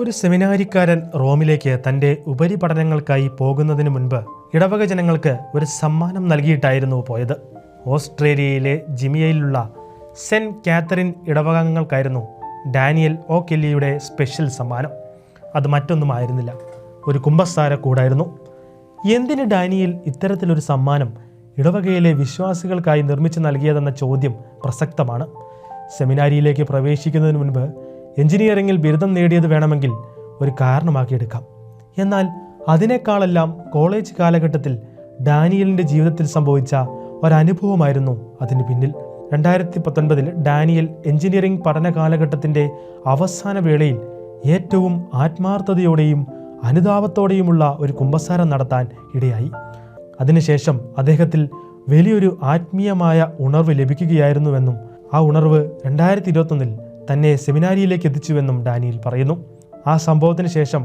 ഒരു സെമിനാരിക്കാരൻ റോമിലേക്ക് തൻ്റെ ഉപരിപഠനങ്ങൾക്കായി പോകുന്നതിന് മുൻപ് ഇടവക ജനങ്ങൾക്ക് ഒരു സമ്മാനം നൽകിയിട്ടായിരുന്നു പോയത്. ഓസ്ട്രേലിയയിലെ ജിമിയയിലുള്ള സെന്റ് കാത്തറിൻ ഇടവകാംഗങ്ങൾക്കായിരുന്നു ഡാനിയൽ ഒ കെല്ലിയുടെ സ്പെഷ്യൽ സമ്മാനം. അത് മറ്റൊന്നുമായിരുന്നില്ല, ഒരു കുമ്പസാര കൂടായിരുന്നു. എന്തിന് ഡാനിയൽ ഇത്തരത്തിലൊരു സമ്മാനം ഇടവകയിലെ വിശ്വാസികൾക്കായി നിർമ്മിച്ചു നൽകിയതെന്ന ചോദ്യം പ്രസക്തമാണ്. സെമിനാരിയിലേക്ക് പ്രവേശിക്കുന്നതിന് മുൻപ് എഞ്ചിനീയറിംഗിൽ ബിരുദം നേടിയത് വേണമെങ്കിൽ ഒരു കാരണമാക്കിയെടുക്കാം. എന്നാൽ അതിനേക്കാളെല്ലാം കോളേജ് കാലഘട്ടത്തിൽ ഡാനിയലിൻ്റെ ജീവിതത്തിൽ സംഭവിച്ച ഒരനുഭവമായിരുന്നു അതിന് പിന്നിൽ. 2019 ഡാനിയൽ എഞ്ചിനീയറിംഗ് പഠന കാലഘട്ടത്തിൻ്റെ അവസാന വേളയിൽ ഏറ്റവും ആത്മാർത്ഥതയോടെയും അനുതാപത്തോടെയുമുള്ള ഒരു കുമ്പസാരം നടത്താൻ ഇടയായി. അതിനുശേഷം അദ്ദേഹത്തിൽ വലിയൊരു ആത്മീയമായ ഉണർവ് ലഭിക്കുകയായിരുന്നുവെന്നും ആ ഉണർവ് 2021 തന്നെ സെമിനാരിയിലേക്ക് എത്തിച്ചുവെന്നും ഡാനിയൽ പറയുന്നു. ആ സംഭവത്തിന് ശേഷം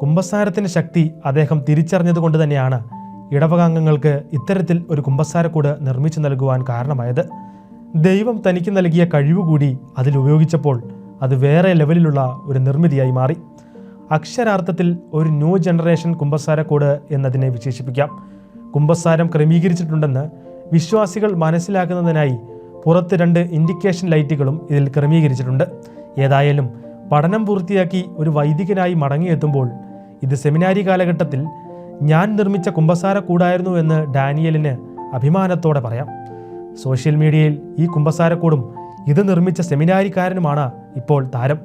കുമ്പസാരത്തിൻ്റെ ശക്തി അദ്ദേഹം തിരിച്ചറിഞ്ഞതുകൊണ്ട് തന്നെയാണ് ഇടവകാംഗങ്ങൾക്ക് ഇത്തരത്തിൽ ഒരു കുമ്പസാരക്കൂട് നിർമ്മിച്ചു നൽകുവാൻ കാരണമായത്. ദൈവം തനിക്ക് നൽകിയ കഴിവുകൂടി അതിലുപയോഗിച്ചപ്പോൾ അത് വേറെ ലെവലിലുള്ള ഒരു നിർമ്മിതിയായി മാറി. അക്ഷരാർത്ഥത്തിൽ ഒരു ന്യൂ ജനറേഷൻ കുമ്പസാരക്കൂട് എന്നതിനെ വിശേഷിപ്പിക്കാം. കുമ്പസാരം ക്രമീകരിച്ചിട്ടുണ്ടെന്ന് വിശ്വാസികൾ മനസ്സിലാക്കുന്നതിനായി പുറത്ത് 2 ഇൻഡിക്കേഷൻ ലൈറ്റുകളും ഇതിൽ ക്രമീകരിച്ചിട്ടുണ്ട്. ഏതായാലും പഠനം പൂർത്തിയാക്കി ഒരു വൈദികനായി മടങ്ങിയെത്തുമ്പോൾ ഇത് സെമിനാരി കാലഘട്ടത്തിൽ ഞാൻ നിർമ്മിച്ച കുമ്പസാര കൂടായിരുന്നു എന്ന് ഡാനിയലിന് അഭിമാനത്തോടെ പറയാം. സോഷ്യൽ മീഡിയയിൽ ഈ കുമ്പസാരക്കൂടും ഇത് നിർമ്മിച്ച സെമിനാരിക്കാരനുമാണ് ഇപ്പോൾ താരം.